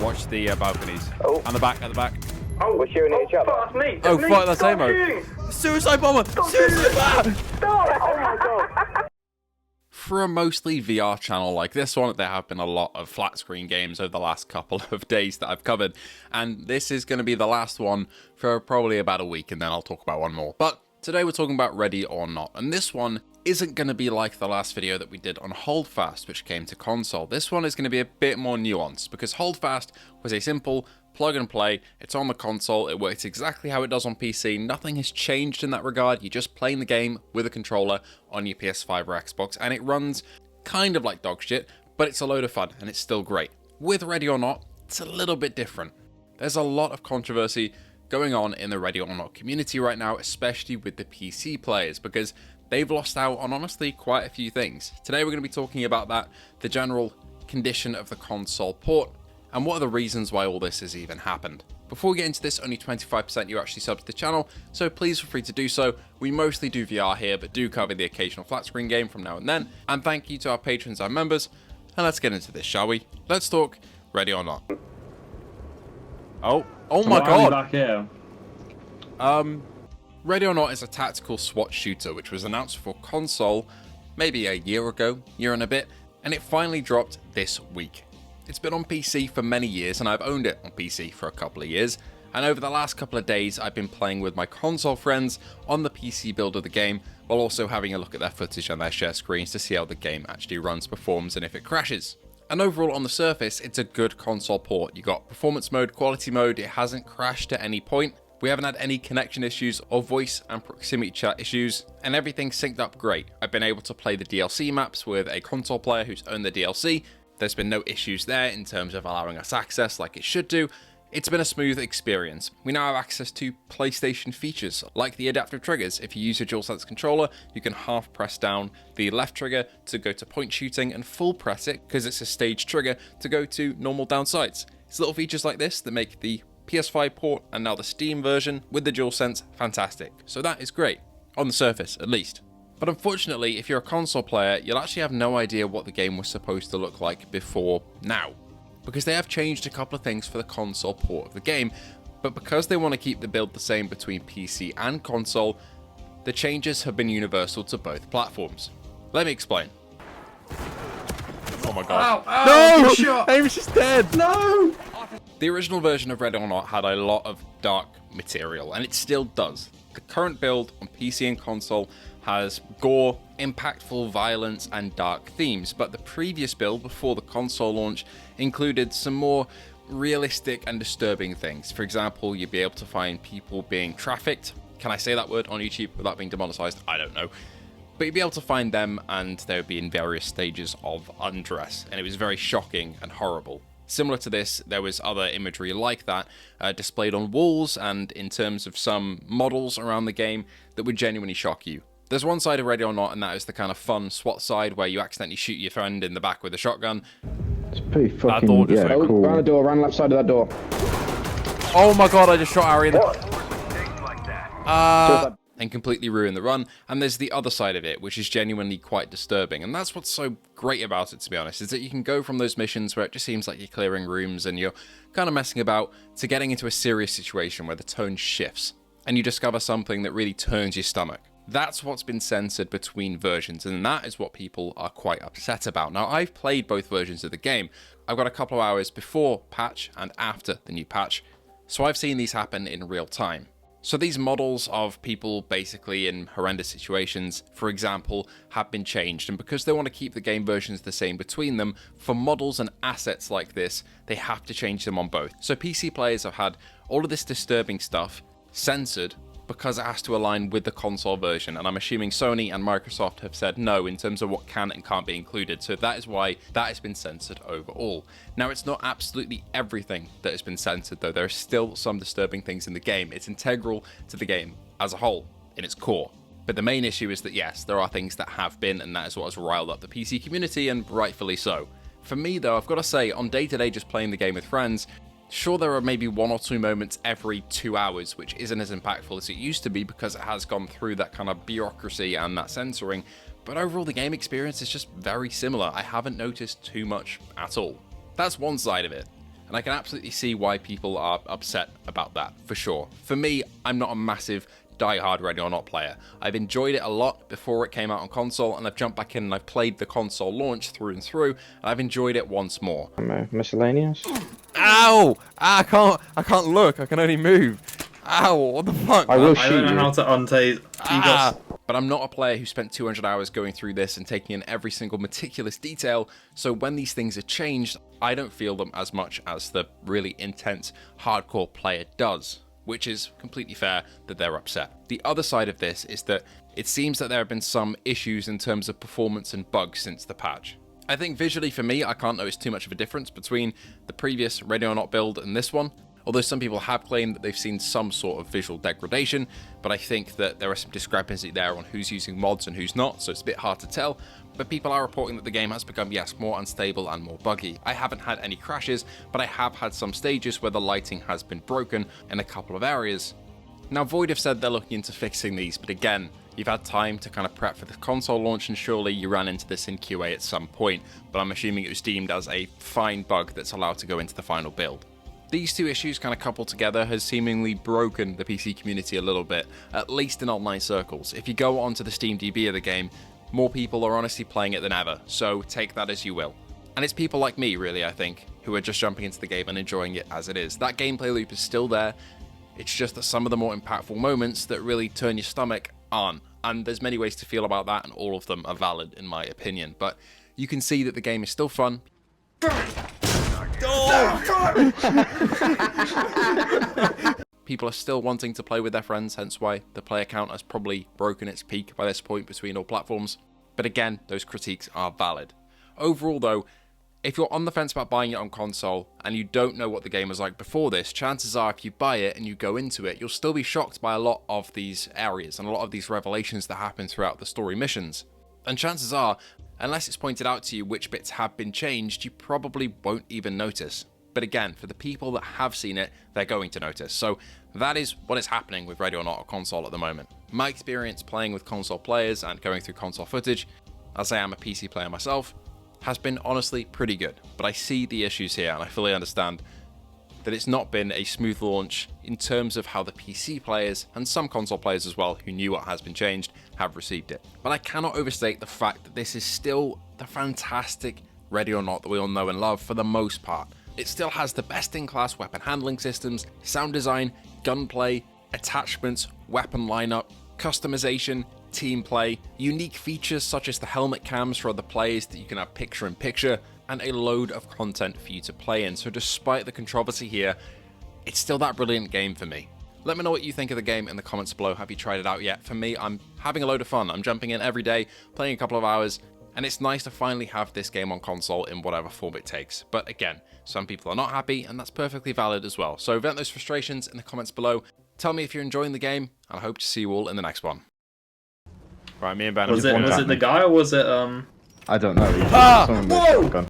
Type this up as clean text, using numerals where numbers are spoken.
Watch the balconies. Oh. And the back, at the back. Oh, we're shooting at each other. That's me. Oh, me. fuck, that's Stop ammo. shooting. Suicide bomber! Suicide bomber! Stop! Oh my god. For a mostly VR channel like this one, there have been a lot of flat screen games over the last couple of days that I've covered, and this is going to be the last one for probably about a week, and then I'll talk about one more. But today we're talking about Ready or Not, and this one isn't going to be like the last video that we did on Holdfast, which came to console. This one is going to be a bit more nuanced, because Holdfast was a simple plug and play. It's on the console, it works exactly how it does on PC, nothing has changed in that regard. You're just playing the game with a controller on your PS5 or Xbox, and it runs kind of like dog shit, but it's a load of fun, and it's still great. With Ready or Not, it's a little bit different. There's a lot of controversy going on in the Ready or Not community right now, especially with the PC players, because they've lost out on honestly quite a few things. Today we're going to be talking about that, the general condition of the console port, and what are the reasons why all this has even happened. Before we get into this, only 25% you actually sub to the channel, so please feel free to do so. We mostly do VR here, but do cover the occasional flat screen game from now and then. And thank you to our patrons and members. And let's get into this, shall we? Let's talk Ready or Not. Oh my god! Back here. Ready or Not is a tactical SWAT shooter which was announced for console maybe a year ago, year and a bit, and it finally dropped this week. It's been on PC for many years, and I've owned it on PC for a couple of years, and over the last couple of days I've been playing with my console friends on the PC build of the game, while also having a look at their footage on their share screens to see how the game actually runs, performs, and if it crashes. And overall on the surface, it's a good console port. You got performance mode, quality mode, it hasn't crashed at any point. We haven't had any connection issues or voice and proximity chat issues, and everything's synced up great. I've been able to play the DLC maps with a console player who's owned the DLC. There's been no issues there in terms of allowing us access like it should do. It's been a smooth experience. We now have access to PlayStation features, like the adaptive triggers. If you use your DualSense controller, you can half press down the left trigger to go to point shooting and full press it, because it's a staged trigger, to go to normal down sights. It's little features like this that make the PS5 port and now the Steam version with the DualSense fantastic. So that is great, on the surface at least. But unfortunately, if you're a console player, you'll actually have no idea what the game was supposed to look like before now, because they have changed a couple of things for the console port of the game, but because they want to keep the build the same between PC and console, the changes have been universal to both platforms. Let me explain. Oh my god. Ow, no! good shot. Amy's just dead! No! The original version of Ready or Not had a lot of dark material, and it still does. The current build on PC and console has gore, impactful violence, and dark themes, but the previous build before the console launch included some more realistic and disturbing things. For example, you'd be able to find people being trafficked. Can I say that word on YouTube without being demonetized? I don't know. But you'd be able to find them, and they would be in various stages of undress, and it was very shocking and horrible. Similar to this, there was other imagery like that displayed on walls and in terms of some models around the game that would genuinely shock you. There's one side of Ready or Not, and that is the kind of fun SWAT side where you accidentally shoot your friend in the back with a shotgun. It's pretty fucking door just went cool. Round the door, round left side of that door. Oh my god, I just shot Harry in the... Suicide. And completely ruin the run. And there's the other side of it, which is genuinely quite disturbing. And that's what's so great about it, to be honest, is that you can go from those missions where it just seems like you're clearing rooms and you're kind of messing about, to getting into a serious situation where the tone shifts and you discover something that really turns your stomach. That's what's been censored between versions, and that is what people are quite upset about. Now, I've played both versions of the game. I've got a couple of hours before patch and after the new patch, so I've seen these happen in real time. So these models of people basically in horrendous situations, for example, have been changed, and because they want to keep the game versions the same between them, for models and assets like this, they have to change them on both. So PC players have had all of this disturbing stuff censored because it has to align with the console version, and I'm assuming Sony and Microsoft have said no in terms of what can and can't be included, so that is why that has been censored overall. Now, it's not absolutely everything that has been censored though. There are still some disturbing things in the game. It's integral to the game as a whole in its core. But the main issue is that yes, there are things that have been, and that is what has riled up the PC community, and rightfully so. For me though, I've got to say, on day-to-day just playing the game with friends, sure, there are maybe 1 or 2 moments every 2 hours, which isn't as impactful as it used to be because it has gone through that kind of bureaucracy and that censoring, but overall the game experience is just very similar. I haven't noticed too much at all. That's one side of it. And I can absolutely see why people are upset about that, for sure. For me, I'm not a massive die-hard Ready or Not player. I've enjoyed it a lot before it came out on console, and I've jumped back in and I've played the console launch through and through, and I've enjoyed it once more. Miscellaneous? Ow! I can't look, I can only move. Ow, what the fuck? I will I shoot don't know you. how to untase. But I'm not a player who spent 200 hours going through this and taking in every single meticulous detail, so when these things are changed, I don't feel them as much as the really intense, hardcore player does, which is completely fair that they're upset. The other side of this is that it seems that there have been some issues in terms of performance and bugs since the patch. I think visually for me, I can't notice too much of a difference between the previous Ready or Not build and this one, although some people have claimed that they've seen some sort of visual degradation, but I think that there are some discrepancy there on who's using mods and who's not, so it's a bit hard to tell. But people are reporting that the game has become, yes, more unstable and more buggy. I haven't had any crashes, but I have had some stages where the lighting has been broken in a couple of areas. Now, Void have said they're looking into fixing these, but again, you've had time to kind of prep for the console launch, and surely you ran into this in QA at some point, but I'm assuming it was deemed as a fine bug that's allowed to go into the final build. These two issues kind of coupled together has seemingly broken the PC community a little bit, at least in online circles. If you go onto the SteamDB of the game, more people are honestly playing it than ever, so take that as you will. And it's people like me, really, I think, who are just jumping into the game and enjoying it as it is. That gameplay loop is still there, it's just that some of the more impactful moments that really turn your stomach aren't. And there's many ways to feel about that, and all of them are valid in my opinion. But you can see that the game is still fun. People are still wanting to play with their friends, hence why the player count has probably broken its peak by this point between all platforms. But again, those critiques are valid. Overall though, if you're on the fence about buying it on console and you don't know what the game was like before this, chances are if you buy it and you go into it, you'll still be shocked by a lot of these areas and a lot of these revelations that happen throughout the story missions. And chances are, unless it's pointed out to you which bits have been changed, you probably won't even notice. But again, for the people that have seen it, they're going to notice. So that is what is happening with Ready or Not on console at the moment. My experience playing with console players and going through console footage, as I am a PC player myself, has been honestly pretty good. But I see the issues here and I fully understand that it's not been a smooth launch in terms of how the PC players, and some console players as well who knew what has been changed, have received it. But I cannot overstate the fact that this is still the fantastic Ready or Not that we all know and love for the most part. It still has the best-in-class weapon handling systems, sound design, gunplay, attachments, weapon lineup, customization, team play, unique features such as the helmet cams for other players that you can have picture-in-picture, and a load of content for you to play in. So despite the controversy here, it's still that brilliant game for me. Let me know what you think of the game in the comments below. Have you tried it out yet? For me, I'm having a load of fun. I'm jumping in every day, playing a couple of hours, and it's nice to finally have this game on console in whatever form it takes. But again, some people are not happy, and that's perfectly valid as well. So vent those frustrations in the comments below. Tell me if you're enjoying the game, and I hope to see you all in the next one. Right, me and Ben. Was it the guy or was it I don't know. Ah! Whoa!